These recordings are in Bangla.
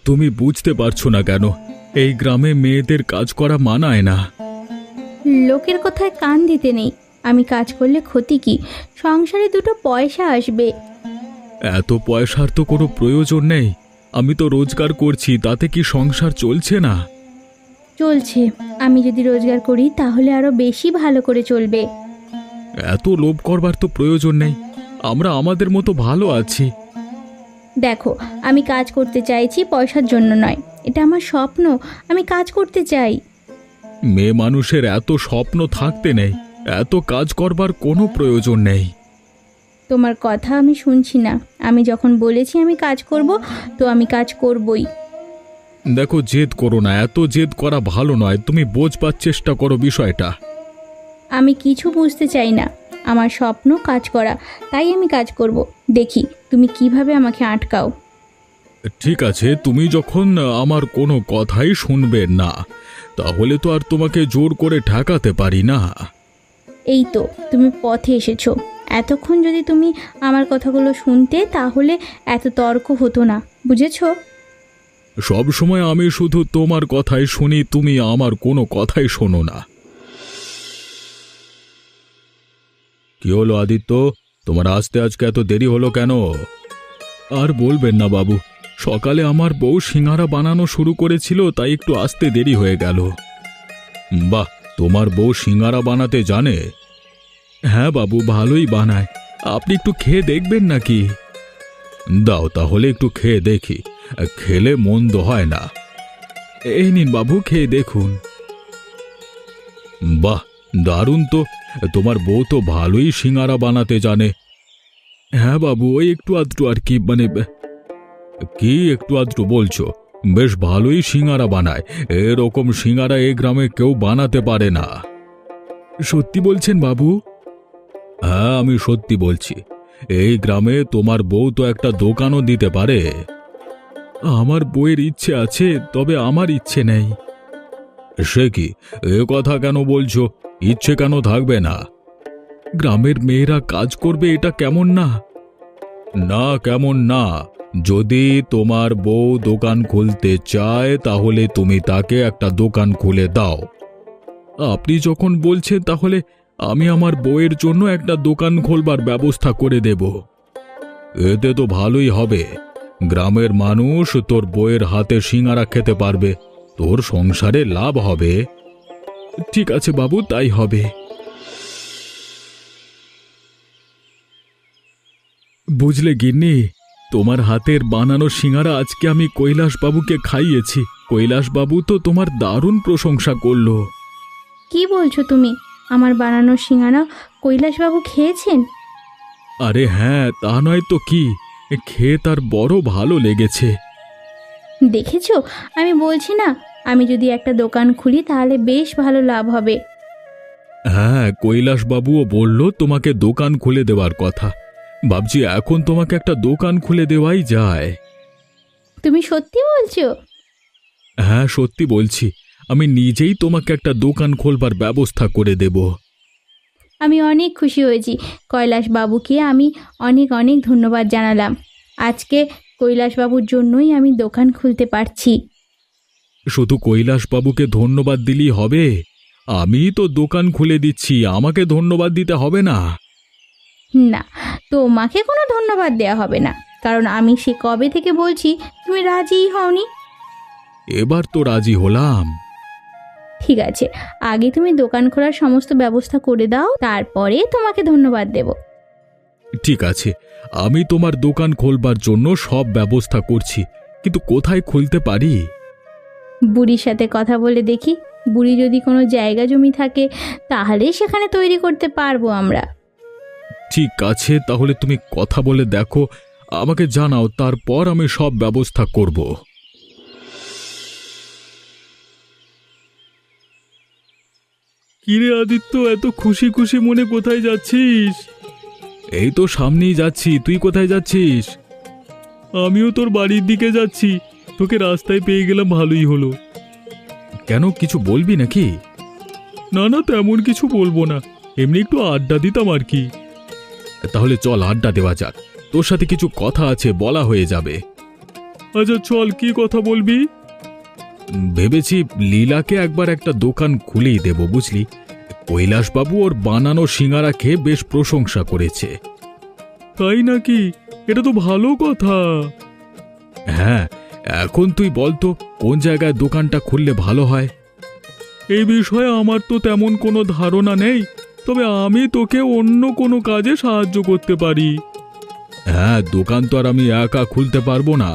তুমি বুঝতে পারছো না কেন? এই গ্রামে মেয়েদের কাজ করা মানায় না। লোকের কথায় কান দিতে নেই। আমি কাজ করলে ক্ষতি কি? সংসারে দুটো পয়সা আসবে। এত পয়সার তো কোনো প্রয়োজন নেই। আমি তো রোজগার করছি, তাতে কি সংসার চলছে না? চলছে। আমি যদি রোজগার করি তাহলে আরো বেশি ভালো করে চলবে। এত লোভ করবার তো প্রয়োজন নেই। আমরা আমাদের মতো ভালো আছি। দেখো, আমি কাজ করতে চাইছি, পয়সার জন্য নয়। এটা আমার স্বপ্ন। আমি কাজ করতে চাই। মেয়ে মানুষের এত স্বপ্ন থাকতে নেই। এত কাজ করবার কোনো প্রয়োজন নেই। তোমার কথা আমি শুনছি না। আমি যখন বলেছি আমি কাজ করব, তো আমি কাজ করবই। দেখো, জেদ করো না। এত জেদ করা ভালো নয়। তুমি বোঝবার চেষ্টা করো বিষয়টা। আমি কিছু বুঝতে চাই না। আমার স্বপ্ন কাজ করা, তাই আমি কাজ করব। দেখি তুমি কিভাবে আমাকে আটকাও। ঠিক আছে, তুমি যখন আমার কোনো কথাই শুনবে না, তাহলে তো আর তোমাকে জোর করে ঠেকাতে পারি না। এই তো তুমি পথে এসেছো। এতক্ষণ যদি তুমি আমার কথাগুলো শুনতে, তাহলে এত তর্ক হতো না, বুঝেছো? সব সময় আমি শুধু তোমার কথাই শুনি, তুমি আমার কোনো কথাই শোনো না। কি হলো আদিত্য, তোমার আসতে আজকে এত দেরি হলো কেন? আর বলবেন না বাবু, সকালে আমার বউ সিঙ্গারা বানানো শুরু করেছিল, তাই একটু আসতে দেরি হয়ে গেল। বাহ, তোমার বউ সিঙ্গারা বানাতে জানে? হ্যাঁ বাবু, ভালোই বানায়। আপনি একটু খেয়ে দেখবেন নাকি? দাও তাহলে একটু খেয়ে দেখি। খেলে মন্দ হয় না। এই নিন বাবু, খেয়ে দেখুন। বাহ, দারুণ তো। তোমার বউ তো ভালোই সিঙ্গারা বানাতে জানে। হ্যাঁ বাবু, ওই একটু আধটু আর কি, কি একটু আধটু বলছো? বেশ ভালোই সিঙ্গারা বানায়। এরকম সিঙ্গারা এই গ্রামে কেউ বানাতে পারে না। সত্যি বলছেন বাবু? হ্যাঁ, আমি সত্যি বলছি। এই গ্রামে তোমার বউ তো একটা দোকানও দিতে পারে। আমার বউয়ের ইচ্ছে আছে, তবে আমার ইচ্ছে নেই। সে কি, এ কথা কেন বলছো? ইচ্ছে কেন থাকবে না? গ্রামের মেয়েরা কাজ করবে, এটা কেমন না? না, কেমন না? যদি তোমার বউ দোকান খুলতে চায়, তাহলে তুমি তাকে একটা দোকান খুলে দাও। আপনি যখন বলছেন, তাহলে আমি আমার বউয়ের জন্য একটা দোকান খোলবার ব্যবস্থা করে দেব। এতে তো ভালোই হবে। গ্রামের মানুষ তোর বউয়ের হাতে সিঙ্গারা খেতে পারবে, তোর সংসারে লাভ হবে। ঠিক আছে বাবু, তাই হবে। বুঝলে গিন্নি, তোমার হাতের বানানো সিঙ্গারা আজকে আমি কৈলাসবাবুকে খাইয়েছি। কৈলাসবাবু তো তোমার দারুণ প্রশংসা করলো। কি বলছো তুমি? আমার বানানো সিঙ্গারা কৈলাসবাবু খেয়েছেন? আরে হ্যাঁ, তা নয় তো কি, খেয়ে তার বড় ভালো লেগেছে। দেখেছো, আমি বলছি না, আমি যদি একটা দোকান খুলি তাহলে বেশ ভালো লাভ হবে। হ্যাঁ, কৈলাসবাবুও বলল তোমাকে দোকান খুলে দেওয়ার কথা। ভাবছি এখন তোমাকে একটা দোকান খুলে দেওয়াই যায়। তুমি সত্যি বলছো? হ্যাঁ, সত্যি বলছি। আমি নিজেই তোমাকে একটা দোকান খোলবার ব্যবস্থা করে দেব। আমি অনেক খুশি হয়েছি। কৈলাসবাবুকে আমি অনেক অনেক ধন্যবাদ জানালাম। আজকে কৈলাসবাবুর জন্যই আমি দোকান খুলতে পারছি। শুধু কৈলাসবাবুকে ধন্যবাদ দিলেই হবে? আমি তো দোকান খুলে দিচ্ছি, আমাকে ধন্যবাদ দিতে হবে না? না, তোমাকে কোনো ধন্যবাদ দেওয়া হবে না, কারণ আমি সে কবে থেকে বলছি, তুমি রাজিই হওনি। এবার তো রাজি হলাম। ঠিক আছে, আগে তুমি দোকান খোলার সমস্ত ব্যবস্থা করে দাও, তারপরে তোমাকে ধন্যবাদ দেব। ঠিক আছে, আমি তোমার দোকান খোলবার জন্য সব ব্যবস্থা করছি, কিন্তু কোথায় খুলতে পারি? বুড়ির সাথে কথা বলে দেখি। বুড়ি যদি কোনো জায়গা জমি থাকে, তাহলে সেখানে তৈরি করতে পারবো আমরা। ঠিক আছে, তাহলে তুমি কথা বলে দেখো, আমাকে জানাও, তারপর আমি সব ব্যবস্থা করব। কিরে আদিত্য, এত খুশি খুশি মনে কোথায় যাচ্ছিস? এই তো সামনেই যাচ্ছি। তুই কোথায় যাচ্ছিস? আমিও তোর বাড়ির দিকে যাচ্ছি। তোকে রাস্তায় পেয়ে গেলাম, ভালোই হলো। কেন, কিছু বলবি নাকি? না না, তেমন কিছু বলবো না, এমনি একটু আড্ডা দিতাম আর কি। তাহলে চল আড্ডা দেওয়া যাক, তোর সাথে কিছু কথা আছে, বলা হয়ে যাবে। আচ্ছা চল, কি কথা বলবি? ভেবেছি লীলাকে একবার একটা দোকান খুলেই দেব, বুঝলি। কৈলাসবাবু ওর বানানো সিঙ্গারা খেয়ে বেশ প্রশংসা করেছে। তাই নাকি? এটা তো ভালো কথা। হ্যাঁ, এখন তুই বলতো কোন জায়গায় দোকানটা খুললে ভালো হয়। এই বিষয়ে আমার তো তেমন কোনো ধারণা নেই, তবে আমি তোকে অন্য কোনো কাজে সাহায্য করতে পারি। হ্যাঁ, দোকান তো আর আমি একা খুলতে পারবো না,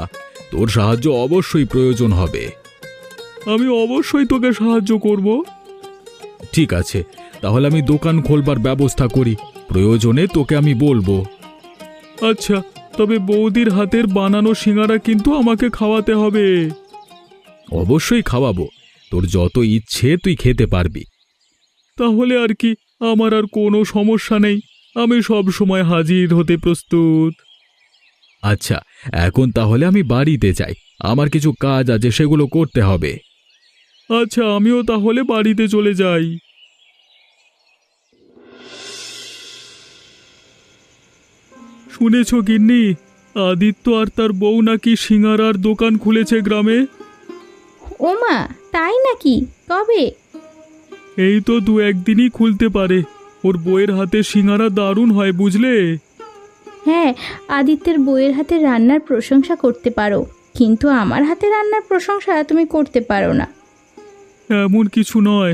তোর সাহায্য অবশ্যই প্রয়োজন হবে। আমি অবশ্যই তোকে সাহায্য করব। ঠিক আছে, তাহলে আমি দোকান খোলবার ব্যবস্থা করি, প্রয়োজনে তোকে আমি বলবো। আচ্ছা, তবে বৌদির হাতের বানানো সিঙ্গারা কিন্তু আমাকে খাওয়াতে হবে। অবশ্যই খাওয়াবো, তোর যত ইচ্ছে তুই খেতে পারবি। তাহলে আর কি, আমার আর কোনো সমস্যা নেই, আমি সব সময় হাজির হতে প্রস্তুত। আচ্ছা, এখন তাহলে আমি বাড়িতে যাই, আমার কিছু কাজ আছে, সেগুলো করতে হবে। আচ্ছা, আমিও তাহলে বাড়িতে চলে যাই। শুনেছ গিন্নি, আদিত্য আর তার বউ নাকি সিঙ্গারার দোকান খুলেছে গ্রামে? ওমা, তাই নাকি? কবে? এই তো দু একদিনই খুলতে পারে। ওর বউয়ের হাতে সিঙ্গারা দারুণ হয়, বুঝলে। হ্যাঁ, আদিত্যের বইয়ের হাতে রান্নার প্রশংসা করতে পারো, কিন্তু আমার হাতে রান্নার প্রশংসা তুমি করতে পারো না। এমন কিছু নয়,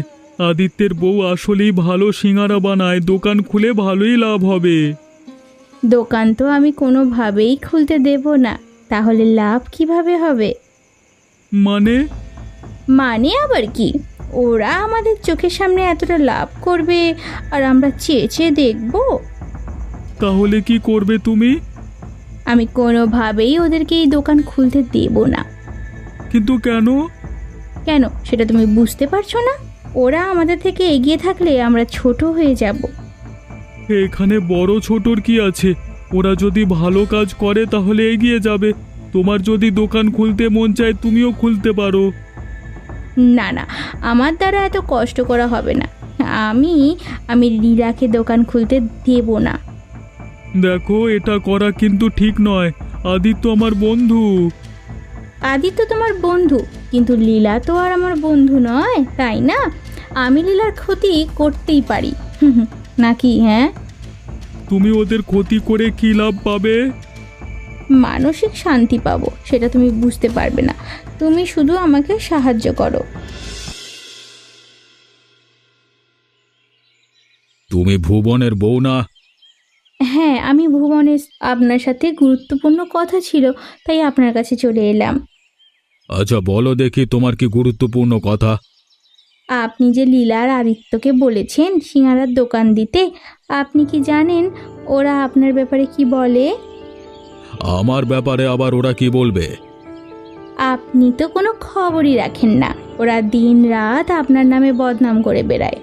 আদিত্যের বউ আসলেই ভালো সিঙ্গারা বানায়, দোকান খুলে ভালোই লাভ হবে। দোকান তো আমি কোনোভাবেই খুলতে দেব না, তাহলে লাভ কিভাবে হবে? মানে? মানে আবার কি? ওরা আমাদের চোখের সামনে এতটা লাভ করবে আর আমরা চেয়ে চেয়ে দেখবো? তাহলে কি করবে তুমি? আমি কোনোভাবেই ওদেরকে এই দোকান খুলতে দেব না। কিন্তু কেন? কেন, সেটা তুমি বুঝতে পারছো না? ওরা আমাদের থেকে এগিয়ে থাকলে আমরা ছোট হয়ে যাব। এখানে বড় ছোটর কি আছে? ওরা যদি ভালো কাজ করে তাহলে এগিয়ে যাবে। তোমার যদি দোকান খুলতে মন চায় তুমিও খুলতে পারো। না না, আমার দ্বারা এত কষ্ট করা হবে না। আমি আমি লীলাকে দোকান খুলতে দেব না। দেখো, এটা করা কিন্তু ঠিক নয়। আদিত্য আমার বন্ধু। আদিত্য তোমার বন্ধু, কিন্তু লীলা তো আর আমার বন্ধু নয়, তাই না? আমি লীলার ক্ষতি করতেই পারি, নাকি? হ্যাঁ, তুমি ওদের ক্ষতি করে কি লাভ পাবে? মানসিক শান্তি পাবো, সেটা তুমি বুঝতে পারবে না। তুমি শুধু আমাকে সাহায্য করো। তুমি ভুবনের বউ না? হ্যাঁ, আমি ভুবনের। আপনার সাথে গুরুত্বপূর্ণ কথা ছিল, তাই আপনার কাছে চলে এলাম। আচ্ছা বলো দেখি, তোমার কি গুরুত্বপূর্ণ কথা? আপনি যে লীলা আর আদিত্যকে বলেছেন সিঙ্গারার দোকান দিতে, আপনি কি জানেন ওরা আপনার ব্যাপারে কি বলে? আমার ব্যাপারে আবার ওরা কি বলবে? আপনি তো কোনো খবরই রাখেন না, ওরা দিন রাত আপনার নামে বদনাম করে বেড়ায়।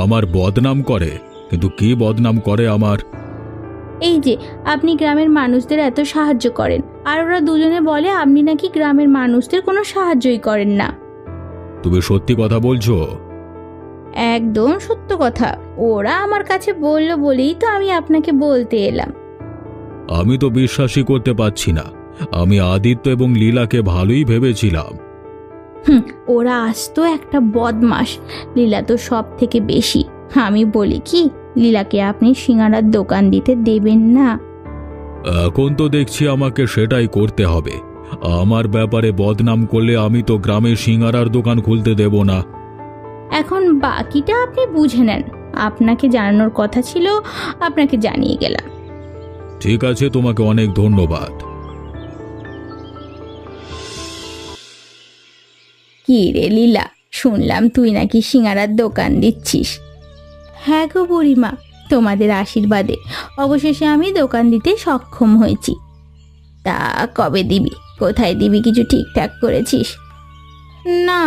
আমার বদনাম করে? কিন্তু কি বদনাম করে আমার? এই যে আপনি গ্রামের মানুষদের এত সাহায্য করেন, আর ওরা দুজনে বলে আপনি নাকি গ্রামের মানুষদের কোনো সাহায্যই করেন না। তুমি সত্যি কথা বলছো? একদম সত্য কথা। ওরা আমার কাছে বলল বলেই তো আমি আপনাকে বলতে এলাম। আমি তো বিশ্বাসই করতে পারছি না। আমি আদিত্য এবং লীলাকে ভালোই ভেবেছিলাম। ওরা আসতো একটা বদমাস, লীলা তো সব থেকে বেশি। আমি বলি কি, লীলাকে আপনি সিঙ্গারার দোকান দিতে দেবেন না। এখন তো দেখছি আমাকে সেটাই করতে হবে। আমার ব্যাপারে বদনাম করলে আমি তো গ্রামে সিঙ্গারার দোকান খুলতে দেব না। এখন বাকিটা আপনি বুঝে নেন। আপনাকে জানানোর কথা ছিল, আপনাকে জানিয়ে গেলাম। ঠিক আছে, তোমাকে অনেক ধন্যবাদ। কি রে লীলা, শুনলাম তুই নাকি সিঙ্গারার দোকান দিচ্ছিস। হ্যাঁ গো বুড়িমা, তোমাদের আশীর্বাদে অবশেষে আমি দোকান দিতে সক্ষম হয়েছি। তা কবে দিবি? কোথায় দিবি? কিছু ঠিকঠাক করেছিস? না,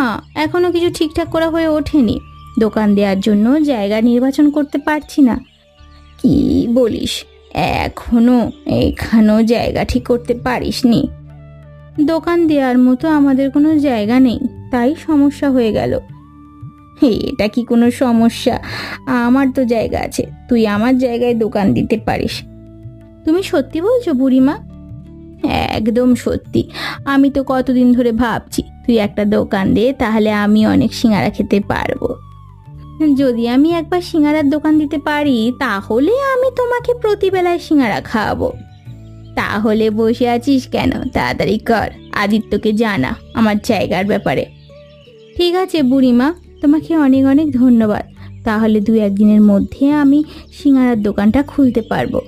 এখনো কিছু ঠিকঠাক করা হয়ে ওঠেনি। দোকান দেওয়ার জন্য জায়গা নির্বাচন করতে পারছি না। কি বলিস, এখানেও জায়গা ঠিক করতে পারিসনি? দোকান দেওয়ার মতো আমাদের কোনো জায়গা নেই, তাই সমস্যা হয়ে গেল। এটা কি কোনো সমস্যা? আমার তো জায়গা আছে, তুই আমার জায়গায় দোকান দিতে পারিস। তুমি সত্যি বলছো বুড়িমা? একদম সত্যি। আমি তো কতদিন ধরে ভাবছি তুই একটা দোকান দে, তাহলে আমি অনেক সিঙ্গারা খেতে পারবো। যদি আমি একবার সিঙ্গারার দোকান দিতে পারি তাহলে আমি তোমাকে প্রতিবেলায় সিঙ্গারা খাওয়াবো। তাহলে বসে আছিস কেন, তাড়াতাড়ি কর, আদিত্যকে জানা আমার জায়গার ব্যাপারে। ঠিক আছে বুড়িমা, তোমাকে অনেক অনেক ধন্যবাদ। তাহলে 2-1 দিনের মধ্যে আমি সিঙ্গারার দোকানটা খুলতে পারবো।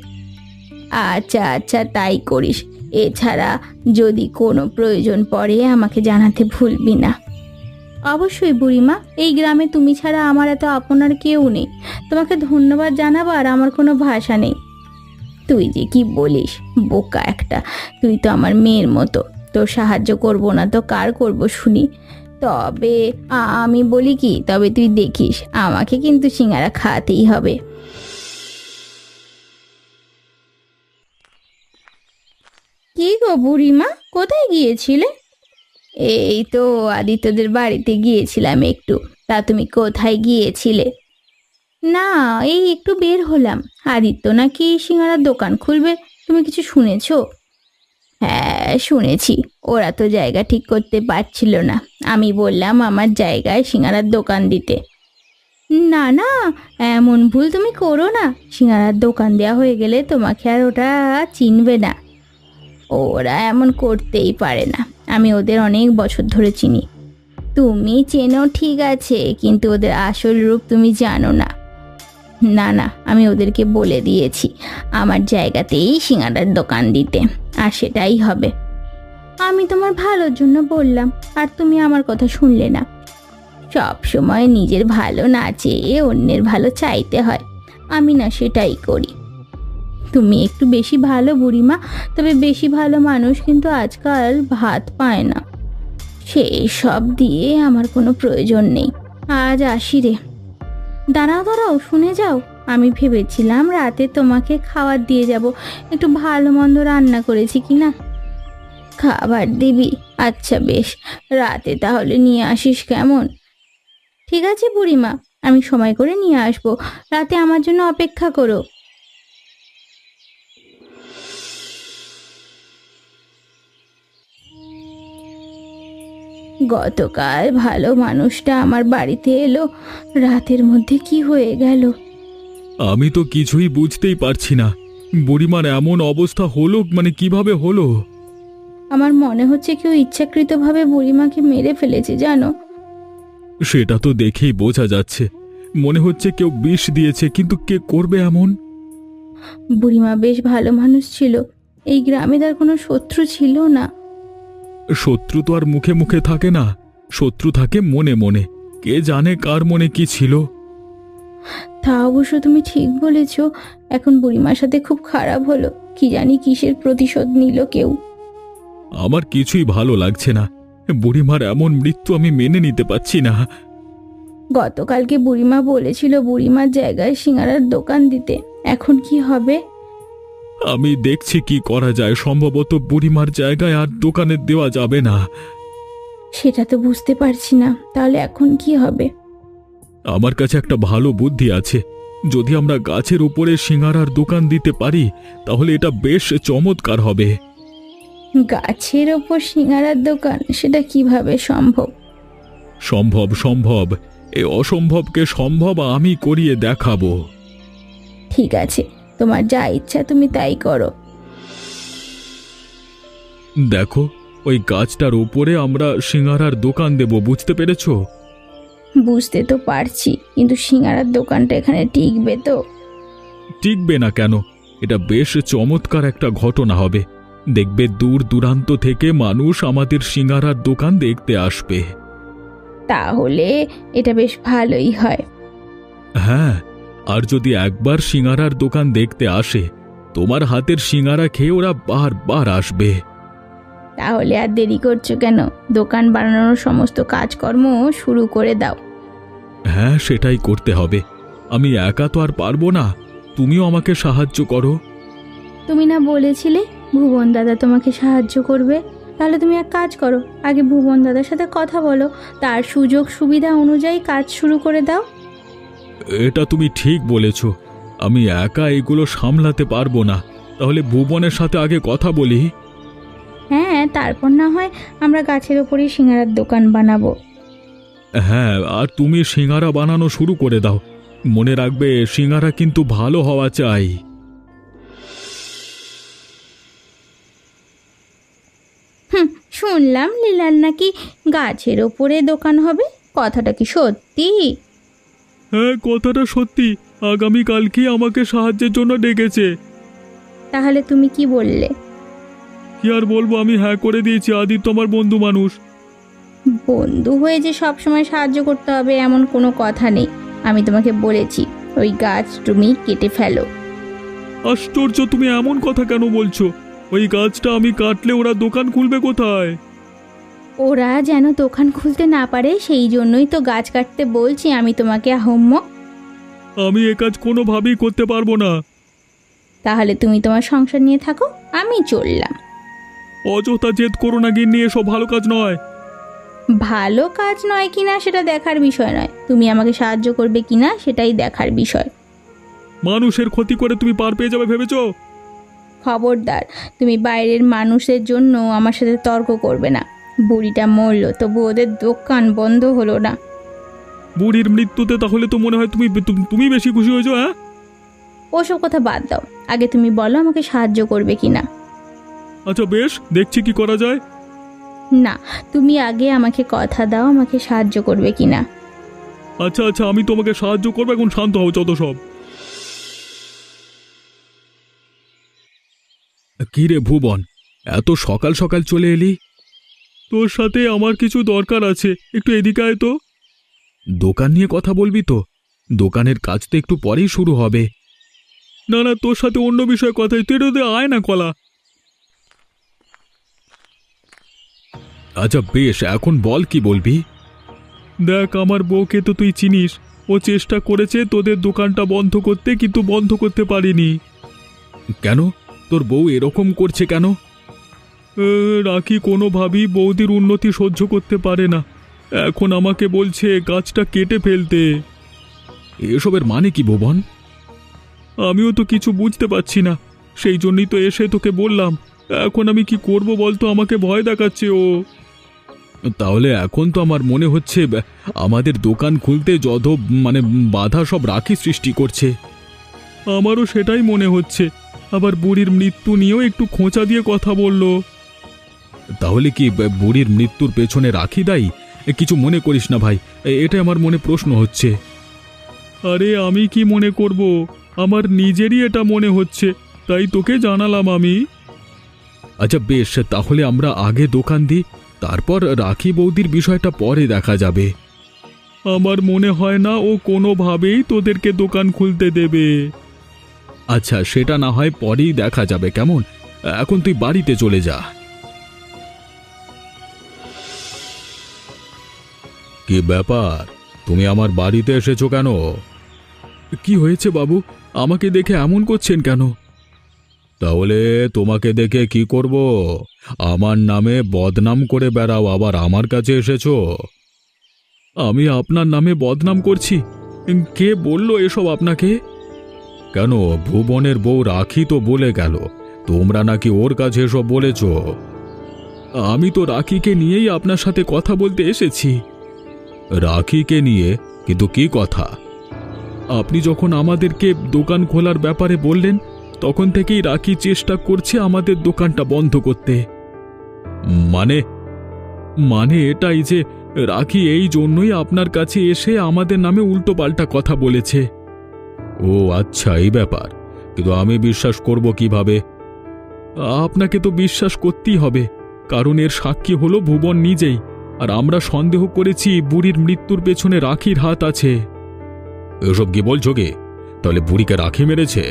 আচ্ছা আচ্ছা, তাই করিস। এছাড়া যদি কোনো প্রয়োজন পড়ে আমাকে জানাতে ভুলবি না। অবশ্যই বুড়িমা, এই গ্রামে তুমি ছাড়া আমার এত আপনার কেউ নেই। তোমাকে ধন্যবাদ জানাবার আমার কোনো ভাষা নেই। তুই যে কি বলিস, বোকা একটা। তুই তো আমার মেয়ের মতো, তোর সাহায্য করব না তো কার করব শুনি। তবে আমি বলি কি, তবে তুই দেখিস আমাকে কিন্তু সিঙ্গারা খাওয়াতেই হবে। কি গো বুড়িমা, কোথায় গিয়েছিলে? এই তো আদিত্যদের বাড়িতে গিয়েছিলাম একটু। তা তুমি কোথায় গিয়েছিলে? না, এই একটু বের হলাম। আদিত্য নাকি সিঙ্গারার দোকান খুলবে, তুমি কিছু শুনেছো? হ্যাঁ শুনেছি, ওরা তো জায়গা ঠিক করতে পারছিল না। আমি বললাম আমার জায়গায় সিঙ্গারার দোকান দিতে। না না, এমন ভুল তুমি করো না। সিঙ্গারার দোকান দেওয়া হয়ে গেলে তোমাকে আর ওটা চিনবে না। ওরা এমন করতেই পারে না, আমি ওদের অনেক বছর ধরে চিনি। তুমি চেনো ঠিক আছে, কিন্তু ওদের আসল রূপ তুমি জানো না। না না, আমি ওদেরকে বলে দিয়েছি আমার জায়গাতেই সিঙ্গারার দোকান দিতে, আর সেটাই হবে। আমি তোমার ভালোর জন্য বললাম, আর তুমি আমার কথা শুনলে না। সব সময় নিজের ভালো না চেয়ে অন্যের ভালো চাইতে হয়, আমি না সেটাই করি। তুমি একটু বেশি ভালো বুড়িমা, তবে বেশি ভালো মানুষ কিন্তু আজকাল ভাত পায় না। সেই সব দিয়ে আমার কোনো প্রয়োজন নেই। আজ আসি রে। দাঁড়াও দাঁড়াও, শুনে যাও। আমি ভেবেছিলাম রাতে তোমাকে খাবার দিয়ে যাব, একটু ভালো মন্দ রান্না করেছি কি না। খাবার দিবি? আচ্ছা বেশ, রাতে তাহলে নিয়ে আসিস কেমন? ঠিক আছে বুড়িমা, আমি সময় করে নিয়ে আসবো। রাতে আমার জন্য অপেক্ষা করো। গতকাল ভালো মানুষটা আমার বাড়িতে এলো, রাতের মধ্যে কি হয়ে গেল? আমি তো কিছুই বুঝতেই পারছি না। বুড়িমার এমন অবস্থা হলো, মানে কিভাবে হলো? আমার মনে হচ্ছে কেউ ইচ্ছাকৃতভাবে বুড়িমাকে মেরে ফেলেছে জানো। সেটা তো দেখেই বোঝা যাচ্ছে। মনে হচ্ছে কেউ বিষ দিয়েছে, কিন্তু কে করবে এমন? বুড়িমা বেশ ভালো মানুষ ছিল, এই গ্রামে তার কোনো শত্রু ছিল না। শত্রু তো আর মুখে মুখে থাকে না, শত্রু থাকে মনে মনে। কে জানে কার মনে কি ছিল। তা অবশ্য তুমি ঠিক বলেছ। এখন বুড়িমার সাথে খুব খারাপ হলো, কি জানি কিসের প্রতিশোধ নিল কেউ। আমার কিছুই ভালো লাগছে না। বুড়িমার এমন মৃত্যু আমি মেনে নিতে পারছি না। গতকালকে বুড়িমা বলেছিল বুড়িমার জায়গায় সিঙ্গারার দোকান দিতে, এখন কি হবে? আমি দেখছি কি করা যায়। সম্ভবত বুড়িমার জায়গায় আর দোকানে দেওয়া যাবে না। সেটা তো বুঝতে পারছি না, তাহলে এখন কি হবে? আমার কাছে একটা ভালো বুদ্ধি আছে। যদি আমরা গাছের উপরে সিঙ্গারার দোকান দিতে পারি তাহলে এটা বেশ চমৎকার হবে। গাছের ওপর সিঙ্গারার দোকান, সেটা কিভাবে সম্ভব? সম্ভব সম্ভব, এই অসম্ভবকে সম্ভব আমি করিয়ে দেখাবো। ঠিক আছে, তোমার যা ইচ্ছা তুমি তাই করো। দেখো, ওই গাছটার উপরে আমরা সিঙ্গারার দোকান দেব, বুঝতে পেরেছো? বুঝতে তো পারছি, কিন্তু সিঙ্গারার দোকানটা এখানে টিকবে তো? টিকবে না কেন? এটা বেশ চমৎকার একটা ঘটনা হবে। দেখবে দূর দূরান্ত থেকে মানুষ আমাদের সিঙ্গারার দোকান দেখতে আসবে। তাহলে এটা বেশ ভালোই হয়। হ্যাঁ, আর যদি একবার সিঙ্গারার দোকান দেখতে আসে, তোমার হাতের সিঙ্গারা খেয়ে ওরা বারবার আসবে। তাহলে আর দেরি করছো কেন? দোকান বানানোর সমস্ত কাজকর্ম শুরু করে দাও। হ্যাঁ, সেটাই করতে হবে। আমি একা তো আর পারবো না, তুমিও আমাকে সাহায্য করো। তুমি না বলেছিলে ভুবন দাদা তোমাকে সাহায্য করবে? তাহলে তুমি এক কাজ করো, আগে ভুবন দাদার সাথে কথা বলো, তার সুযোগ সুবিধা অনুযায়ী কাজ শুরু করে দাও। এটা তুমি ঠিক বলেছ। আমি একা এগুলো সামলাতে পারবো না। তাহলে ভুবনের সাথে আগে কথা বলি। হ্যাঁ, তারপর না হয় আমরা গাছের ওপরেই সিঙ্গারার দোকান বানাবো। হ্যাঁ, আর তুমি সিঙারা বানানো শুরু করে দাও। মনে রাখবে সিঙারা কিন্তু ভালো হওয়া চাই। হুম, শুনলাম লীলার নাকি গাছের ওপরে দোকান হবে, কথাটা কি সত্যি? হ্যাঁ, কথাটা সত্যি। আগামীকালকে আমাকে সাহায্যের জন্য ডেকেছে। তাহলে তুমি কি বললে? কি আর বলবো, আমি হ্যাঁ করে দিয়েছি। আদিত্য আমার বন্ধু মানুষ। বন্ধু হয়ে যে সব সময় সাহায্য করতে হবে এমন কোনো কথা নেই। আমি তোমাকে বলেছি ওই গাছ তুমি কেটে ফেলো। আশ্চর্য, তুমি এমন কথা কেন বলছো? ওই গাছটা আমি কাটলে ওরা দোকান খুলবে কোথায়? ওরা যেন দোকান খুলতে না পারে সেই জন্যই তো গাছ কাটতে বলছি আমি তোমাকে, আহম্মক। আমি এ কাজ কোনোভাবেই করতে পারবো না। তাহলে তুমি তোমার সংসার নিয়ে থাকো, আমি চললাম। অযথা জেদ করো না গিন্নি, এসব ভালো কাজ নয়। ভালো কাজ নয় কিনা সেটা দেখার বিষয় নয়, তুমি আমাকে সাহায্য করবে কিনা সেটাই দেখার বিষয়। মানুষের ক্ষতি করে তুমি পার পেয়ে যাবে ভেবেছো? খবরদার, তুমি বাইরের মানুষের জন্য আমার সাথে তর্ক করবে না। বুড়িটা মরলো তবু ওদের দোকান বন্ধ হলো না। বুড়ির মৃত্যুতে তাহলে তো মনে হয় তুমি বেশি খুশি হয়েছো। হ্যাঁ, ওসব কথা বাদ দাও, আগে তুমি বলো আমাকে সাহায্য করবে কিনা। আচ্ছা বেশ, দেখছি কি করা যায়। না, তুমি আগে আমাকে কথা দাও আমাকে সাহায্য করবে কিনা। আচ্ছা আচ্ছা, আমি তোমাকে সাহায্য করবো, এখন শান্ত হও যত সব। কি রে ভুবন, এত সকাল সকাল চলে এলি? তোর সাথে আমার কিছু দরকার আছে, একটু এদিকে আয় তো। দোকান নিয়ে কথা বলবি তো? দোকানের কাজ তো একটু পরেই শুরু হবে। না না, তোর সাথে অন্য বিষয়ে কথা, তুই এটা আয় না কলা। আচ্ছা বেশ, এখন বল কি বলবি। দেখ, আমার বউকে তো তুই চিনিস। ও চেষ্টা করেছে তোদের দোকানটা বন্ধ করতে, কিন্তু বন্ধ করতে পারিনি। কেন? তোর বউ এরকম করছে কেন? রাখি কোনোভাবেই বৌদির উন্নতি সহ্য করতে পারে না। এখন আমাকে বলছে গাছটা কেটে ফেলতে। এসবের মানে কি ভুবন? আমিও তো কিছু বুঝতে পারছি না, সেই জন্যই তো এসে তোকে বললাম। এখন আমি কি করব বলতো, আমাকে ভয় দেখাচ্ছে ও। তাহলে এখন তো আমার মনে হচ্ছে আমাদের দোকান খুলতে যত বাধা সব রাখি সৃষ্টি করছে। আমারও সেটাই মনে হচ্ছে। আবার বুড়ির মৃত্যু নিয়েও একটু খোঁচা দিয়ে কথা বলল। তাহলে কি বুড়ির মৃত্যুর পেছনে রাখি দায়ী? কিছু মনে করিস না ভাই, এটা আমার মনে প্রশ্ন হচ্ছে। আরে আমি কি মনে করব, আমার নিজেরই এটা মনে হচ্ছে, তাই তোকে জানালাম আমি। আচ্ছা বেশ, তাহলে আমরা আগে দোকান দিই, তারপর রাখি বৌদির বিষয়টা পরে দেখা যাবে। আমার মনে হয় না ও কোনোভাবেই তোদেরকে দোকান খুলতে দেবে। আচ্ছা, সেটা না হয় পরেই দেখা যাবে, কেমন? এখন তুই বাড়িতে চলে যা। কি ব্যাপার, তুমি আমার বাড়িতে এসেছো কেন? কি হয়েছে বাবু, আমাকে দেখে এমন করছেন কেন? তাহলে তোমাকে দেখে কি করব? আমার নামে বদনাম করে বেড়াও, আবার আমার কাছে এসেছো? আমি আপনার নামে বদনাম করছি? কে বলল এসব আপনাকে? কেন, ভুবনের বউ রাখি তো বলে গেল তোমরা নাকি ওর কাছে এসব বলেছ। আমি তো রাখিকে নিয়েই আপনার সাথে কথা বলতে এসেছি। রাখিকে নিয়ে? কিন্তু কি কথা? আপনি যখন আমাদেরকে দোকান খোলার ব্যাপারে বললেন, তখন থেকেই রাখি চেষ্টা করছে আমাদের দোকানটা বন্ধ করতে। মানে? মানে এটাই যে রাখি এই জন্যই আপনার কাছে এসে আমাদের নামে উল্টোপাল্টা কথা বলেছে। ও আচ্ছা, এই ব্যাপার। কিন্তু আমি বিশ্বাস করব কিভাবে? আপনাকে তো বিশ্বাস করতেই হবে, কারণ এর সাক্ষী হলো ভুবন নিজেই। আর আমরা সন্দেহ করেছি বুড়ির মৃত্যুর পেছনে রাখির হাত আছে। এসব কি বলছো গে? তাহলে বুড়িকে রাখি মেরেছে?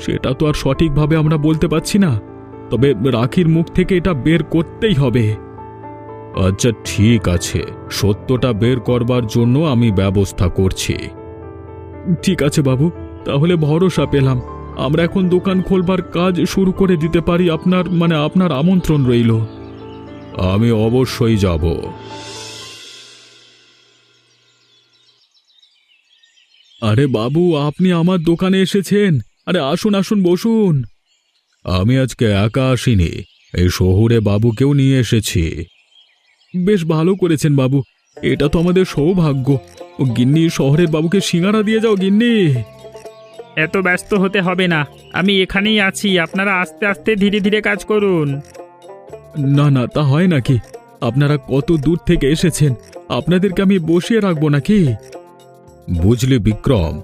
সেটা তো আর সঠিকভাবে আমরা বলতে পারছি না, তবে রাখির মুখ থেকে এটা বের করতেই হবে। আচ্ছা ঠিক আছে, সত্যটা বের করবার জন্য আমি ব্যবস্থা করছি। ঠিক আছে বাবু, তাহলে ভরসা পেলাম। আমরা এখন দোকান খোলবার কাজ শুরু করে দিতে পারি। আপনার আমন্ত্রণ রইল। আমি অবশ্যই যাব। আরে বাবু, আপনি আমার দোকানে এসেছেন? আরে আসুন আসুন, বসুন। আমি আজকে একা আসিনি, এই শহুরে বাবুকেও নিয়ে এসেছি। বেশ ভালো করেছেন বাবু, এটা তো আমাদের সৌভাগ্য। ও গিন্নি, শহরের বাবুকে সিঙ্গারা দিয়ে যাও গিন্নি। এত ব্যস্ত হতে হবে না, আমি এখানেই আছি, আপনারা আস্তে আস্তে ধীরে ধীরে কাজ করুন। না না, তা হয় নাকি? আপনারা কত দূর থেকে এসেছেন, আপনাদেরকে আমি বসিয়ে রাখবো নাকি? বুঝলি বিক্রম,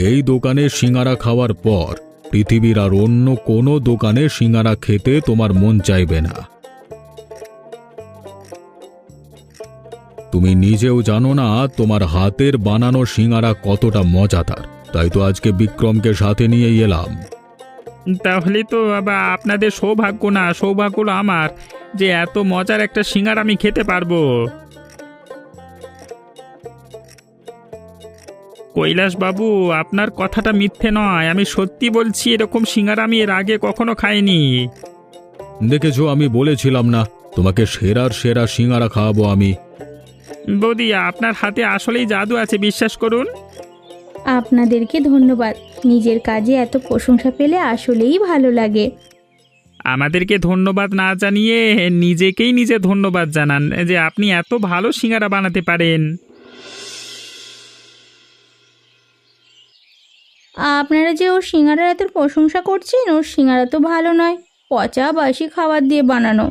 এই দোকানে সিঙ্গারা খাওয়ার পর পৃথিবীর আর অন্য কোনো দোকানে সিঙ্গারা খেতে তোমার মন চাইবে না। তুমি নিজেও জানো না তোমার হাতের বানানো সিঙ্গারা কতটা মজাদার, তাই তো আজকে বিক্রমকে সাথে নিয়ে এলাম। তাহলে তো আবার আপনাদের সৌভাগ্য না, সৌভাগ্য হলো আমার যে এত মজার একটা সিঙ্গারা আমি খেতে পারবো। কৈলাস বাবু, আপনার কথাটা মিথ্যে নয়, আমি সত্যি বলছি, এরকম সিঙ্গারা আমি এর আগে কখনো খাইনি। দেখেছো, আমি বলেছিলাম না তোমাকে সেরার সেরা সিঙ্গারা খাওয়াবো আমি। বৌদি, আপনার হাতে আসলেই জাদু আছে, বিশ্বাস করুন। আপনাদেরকে ধন্যবাদ, নিজের কাজে এত প্রশংসা পেলে আসলেই ভালো লাগে। আমাদেরকে ধন্যবাদ না জানিয়ে নিজেকেই নিজে ধন্যবাদ জানান যে আপনি এত ভালো সিঙ্গারা বানাতে পারেন। আপনারা যে ওর সিঙ্গারার এত প্রশংসা করছেন, ওর সিঙ্গারা তো ভালো নয়, পচা বাসি খাবার দিয়ে বানানো।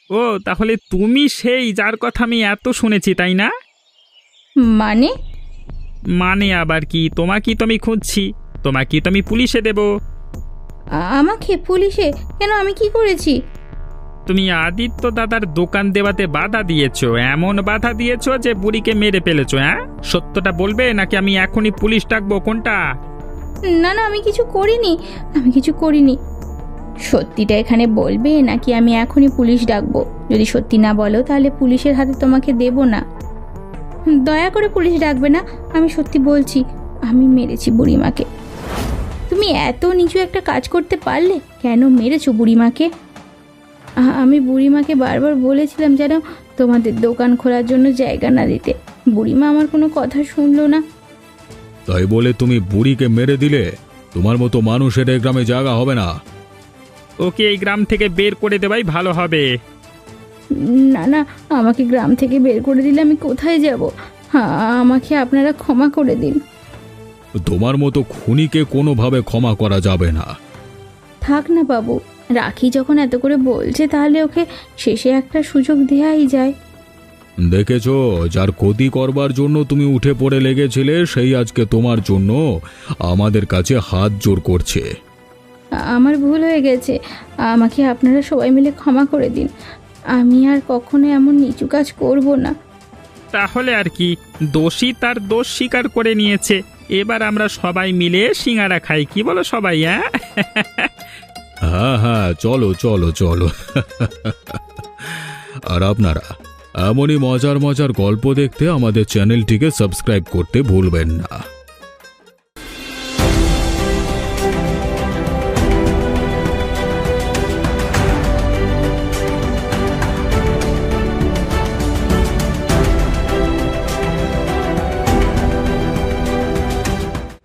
ও, তাহলে তুমি সেই যার কথা আমি এত শুনেছি, তাই না? মানে? মানে আবার কি? তোমাকেই তো আমি খুঁজছি, তোমাকেই তো আমি পুলিশে দেব। আমাকে পুলিশে কেন? আমি কি করেছি? তুমি আদিত্য দাদার দোকান দেওয়াতে বাধা দিয়েছো, এমন বাধা দিয়েছো যে বুড়িকে মেরে ফেলেছো। হ্যাঁ, সত্যটা বলবে নাকি আমি এখনই পুলিশ ডাকবো, কোনটা? না না, আমি কিছু করিনি, আমি কিছু করিনি। সত্যিটা এখানে বলবে নাকি আমি এখনই পুলিশ ডাকবো? যদি সত্যি না বলো তাহলে পুলিশের হাতে তোমাকে দেব না। দয়া করে পুলিশ ডাকবে না, আমি সত্যি বলছি, আমি মেরেছি বুড়িমাকে। তুমি এত নিচু একটা কাজ করতে পারলে? কেন মেরেছো বুড়িমাকে? আমি বুড়িমাকে বারবার বলেছিলাম যেন তোমাদের দোকান খোলার জন্য জায়গা না দিতে, বুড়িমা আমার কোনো কথা শুনলো না। তাই বলে তুমি বুড়িকে মেরে দিলে? তোমার মতো মানুষের এই গ্রামে জায়গা হবে না। ওকে এই গ্রাম থেকে বের করে দেওয়াই ভালো হবে। না না, আমাকে গ্রাম থেকে বের করে দিলে আমি কোথায় যাব? আমাকে আপনারা ক্ষমা করে দিন। তোমার মতো খুনিকে কোনোভাবে ক্ষমা করা যাবে না। থাক না বাবু, রাখি যখন এত করে বলছে তাহলে ওকে শেষে একটা সুযোগ দেওয়াই যায়। দেখেছো, যার ক্ষতি করবার জন্য তুমি উঠে পড়ে লেগেছিলে সেই আজকে তোমার জন্য আমাদের কাছে হাত জোড় করছে। আমার ভুল হয়ে গেছে, আমাকে আপনারা সবাই মিলে ক্ষমা করে দিন। আমি আর কখনো এমন নিচু কাজ করব না। তাহলে আর কি, দোষী তার দোষ স্বীকার করে নিয়েছে, এবার আমরা সবাই মিলে সিঙ্গারা খাই, কি বলো সবাই? হ্যাঁ হ্যাঁ হ্যাঁ, চলো চলো চলো। আর আপনারা এমনই মজার মজার গল্প দেখতে আমাদের চ্যানেলটিকে সাবস্ক্রাইব করতে ভুলবেন না।